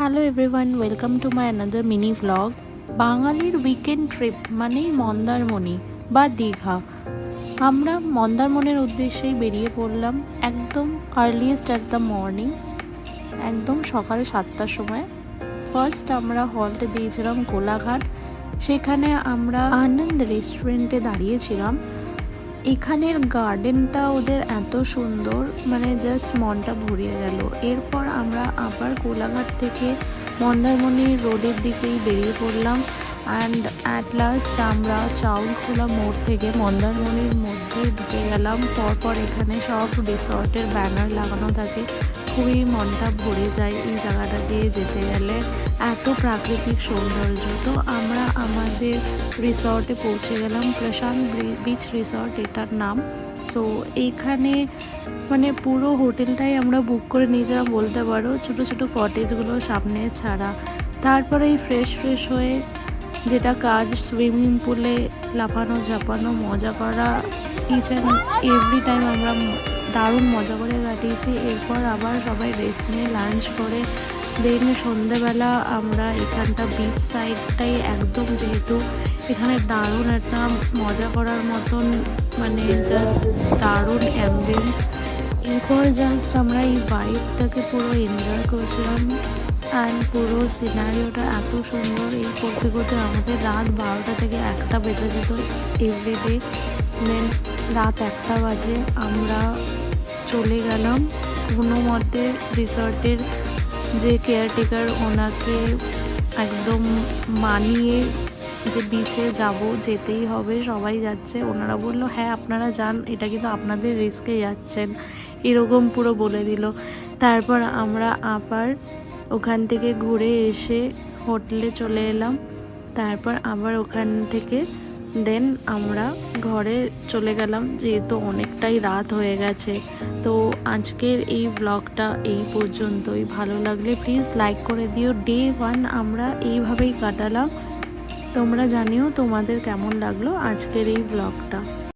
Hello everyone, welcome to my another mini vlog. বাঙালির weekend trip মানেই মন্দারমণি বা দীঘা। আমরা মন্দারমণির উদ্দেশ্যেই বেরিয়ে পড়লাম একদম আর্লিয়েস্ট অ্যাজ দ্য মর্নিং, একদম সকাল 7টার সময়। ফার্স্ট আমরা হল্ট দিয়েছিলাম কোলাঘাট। সেখানে আমরা আনন্দ রেস্টুরেন্টে দাঁড়িয়েছিলাম। এখানের গার্ডেনটা ওদের এত সুন্দর, মানে জাস্ট মনটা ভরিয়ে গেল। এরপর আমরা আবার কোলাঘাট থেকে মন্দারমণি রোডের দিকেই বেরিয়ে পড়লাম। অ্যান্ড অ্যাট লাস্ট আমরা চাউলখোলা মোড় থেকে মন্দারমণির মধ্যে ঢুকে গেলাম। পরপর এখানে সব রিসর্টের ব্যানার লাগানো থাকে, খুবই মনটা ভরে যায় এই জায়গাটা দিয়ে যেতে গেলে। এত প্রাকৃতিক সৌন্দর্য। তো আমরা আমাদের রিসর্টে পৌঁছে গেলাম, প্রশান্ত বিচ রিসর্ট এটার নাম। সো এইখানে মানে পুরো হোটেলটাই আমরা বুক করে নিয়েছিলাম বলতে পারো, ছোটো ছোটো কটেজগুলো সামনে ছাড়া। তারপরে এই ফ্রেশ হয়ে যেটা কাজ, সুইমিং পুলে লাফানো ঝাপানো মজা করা, ইচ অ্যান্ড এভরি টাইম আমরা দারুণ মজা করে কাটিয়েছি। এরপর আবার সবাই রেস্ট নিয়ে লাঞ্চ করে দেন সন্ধ্যেবেলা আমরা এখানটা বিচ সাইডটাই একদম, যেহেতু এখানে দারুণ একটা মজা করার মতন, মানে জাস্ট দারুণ অ্যাম্বিয়েন্স। এরপর জাস্ট আমরা এই ভাইবটাকে পুরো এনজয় করছিলাম। অ্যান্ড পুরো সিনারিওটা এত সুন্দর। এই করতে করতে আমাদের রাত 12টা থেকে 1টা বেজে যেত এভরিডে। দেন রাত 1টা বাজে আমরা চলে গেলাম কোনো মতে রিসর্টের যে কেয়ারটেকার, ওনাকে একদম মানিয়ে যে বিচে যেতেই হবে, সবাই যাচ্ছে। ওনারা বললো হ্যাঁ আপনারা যান, এটা কিন্তু আপনাদের রিস্কে যাচ্ছেন, এরকম পুরো বলে দিল। তারপর আমরা আবার ওখান থেকে ঘুরে এসে হোটেলে চলে এলাম। তারপর আবার ওখান থেকে দেন আমরা ঘরে চলে গেলাম, যেহেতু অনেকটাই রাত হয়ে গেছে। তো আজকের এই ব্লগটা এই পর্যন্তই। ভালো লাগলে প্লিজ লাইক করে দিও। ডে 1 আমরা এইভাবেই কাটালাম। তোমরা জানিও তোমাদের কেমন লাগলো আজকের এই ব্লগটা।